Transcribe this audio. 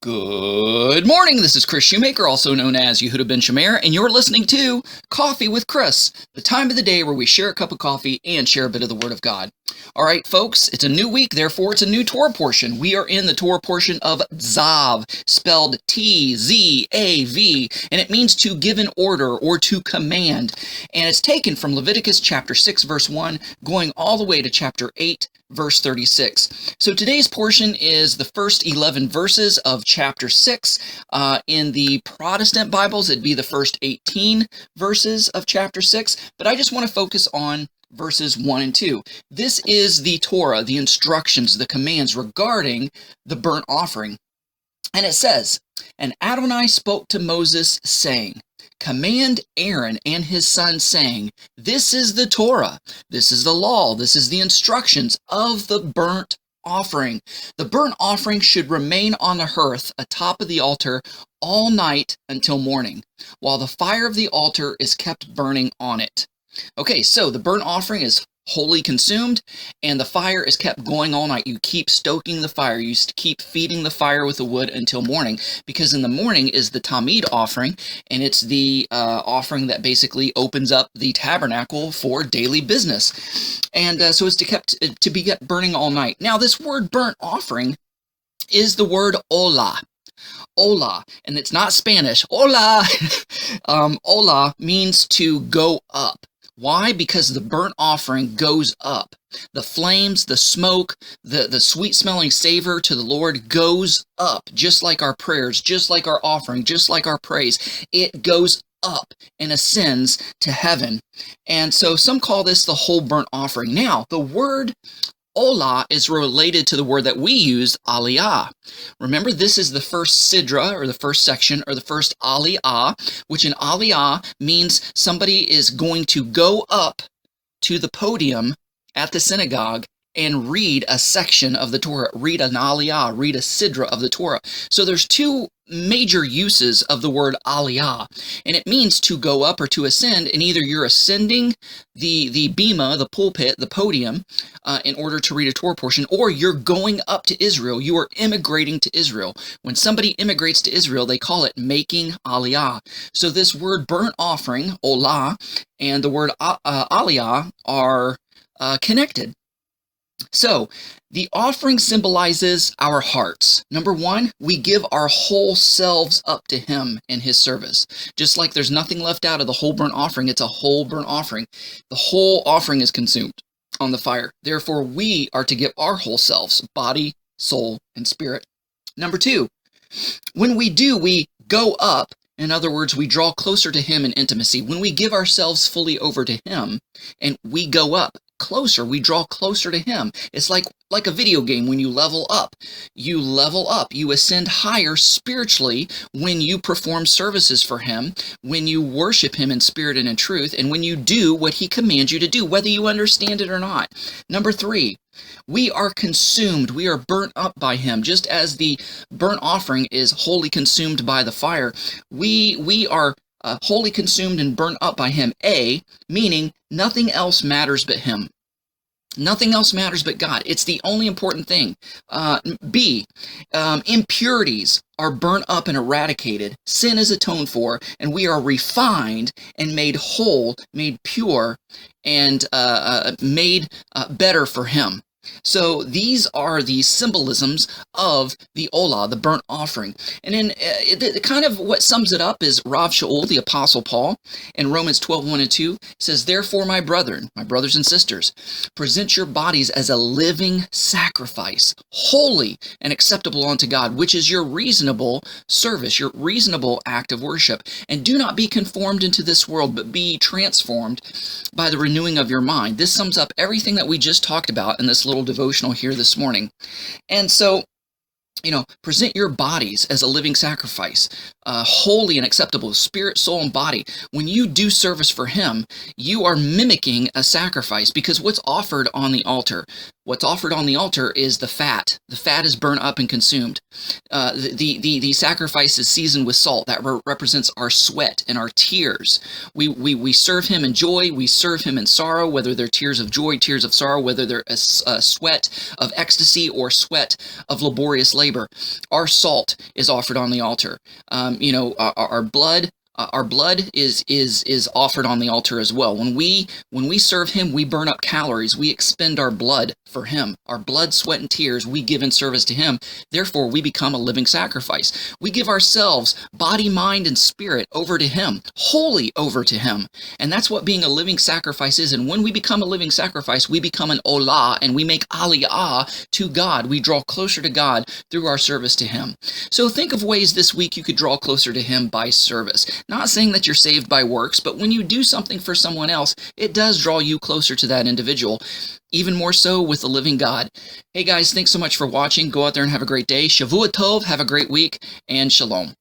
Good morning, this is Kris Shoemaker, also known as Yehudah ben Shomeyr, and you're listening to Coffee with Kris, the time of the day where we share a cup of coffee and share a bit of the Word of God. All right, folks, it's a new week, therefore it's a new Torah portion. We are in the Torah portion of Tzav, spelled T-Z-A-V, and it means to give an order or to command. And it's taken from Leviticus chapter 6, verse 1, going all the way to chapter 8, verse 36. So today's portion is the first 11 verses of chapter 6. In the Protestant Bibles, it'd be the first 18 verses of chapter 6, but I just want to focus on verses 1 and 2. This is the Torah, the instructions, the commands regarding the burnt offering. And it says, "And Adonai spoke to Moses, saying, Command Aaron and his sons, saying, This is the Torah, this is the law, this is the instructions of the burnt offering. The burnt offering should remain on the hearth atop of the altar all night until morning, while the fire of the altar is kept burning on it." Okay, so the burnt offering is wholly consumed, and the fire is kept going all night. You keep stoking the fire. You keep feeding the fire with the wood until morning, because in the morning is the Tamid offering, and it's the offering that basically opens up the tabernacle for daily business. And so it's to be kept burning all night. Now, this word burnt offering is the word olah. Olah, and it's not Spanish. Hola! Olah means to go up. Why? Because the burnt offering goes up. The flames, the smoke, the sweet-smelling savor to the Lord goes up, just like our prayers, just like our offering, just like our praise. It goes up and ascends to heaven. And so some call this the whole burnt offering. Now, the word Olah is related to the word that we use, aliyah. Remember, this is the first sidra, or the first section, or the first aliyah, which in aliyah means somebody is going to go up to the podium at the synagogue and read a section of the Torah, read an aliyah, read a sidra of the Torah. So there's two major uses of the word aliyah, and it means to go up or to ascend, and either you're ascending the bima, the pulpit, the podium, in order to read a Torah portion, or you're going up to Israel. You are immigrating to Israel. When somebody immigrates to Israel, they call it making aliyah. So this word burnt offering, olah, and the word aliyah are connected. So, the offering symbolizes our hearts. Number one, we give our whole selves up to Him in His service. Just like there's nothing left out of the whole burnt offering, it's a whole burnt offering. The whole offering is consumed on the fire. Therefore, we are to give our whole selves, body, soul, and spirit. Number two, when we do, we go up. In other words, we draw closer to Him in intimacy. When we give ourselves fully over to Him and we go up closer, we draw closer to Him. It's like a video game. When you level up, you ascend higher spiritually when you perform services for Him, when you worship Him in spirit and in truth, and when you do what He commands you to do, whether you understand it or not. Number three, we are consumed. We are burnt up by Him. Just as the burnt offering is wholly consumed by the fire, we are wholly consumed and burnt up by Him. A, meaning nothing else matters but Him. Nothing else matters but God. It's the only important thing. B, impurities are burnt up and eradicated. Sin is atoned for, and we are refined and made whole, made pure, and made better for Him. So these are the symbolisms of the olah, the burnt offering. And then kind of what sums it up is Rav Shaul, the Apostle Paul, in Romans 12:1 and 2, says, "Therefore, my brethren, my brothers and sisters, present your bodies as a living sacrifice, holy and acceptable unto God, which is your reasonable service, your reasonable act of worship. And do not be conformed into this world, but be transformed by the renewing of your mind." This sums up everything that we just talked about in this little devotional here this morning. And so, present your bodies as a living sacrifice, holy and acceptable, spirit, soul, and body. When you do service for Him, you are mimicking a sacrifice, because what's offered on the altar? What's offered on the altar is the fat. The fat is burnt up and consumed. The sacrifice is seasoned with salt. That represents our sweat and our tears. We serve him in joy. We serve him in sorrow, whether they're tears of joy, tears of sorrow, whether they're a sweat of ecstasy or sweat of laborious labor. Our salt is offered on the altar. Our blood. Our blood is offered on the altar as well. When we serve him, we burn up calories. We expend our blood for him. Our blood, sweat, and tears we give in service to him. Therefore, we become a living sacrifice. We give ourselves, body, mind, and spirit over to him, wholly over to him. And that's what being a living sacrifice is. And when we become a living sacrifice, we become an olah, and we make aliyah to God. We draw closer to God through our service to him. So think of ways this week you could draw closer to him by service. Not saying that you're saved by works, but when you do something for someone else, it does draw you closer to that individual, even more so with the living God. Hey guys, thanks so much for watching. Go out there and have a great day. Shavua Tov, have a great week, and shalom.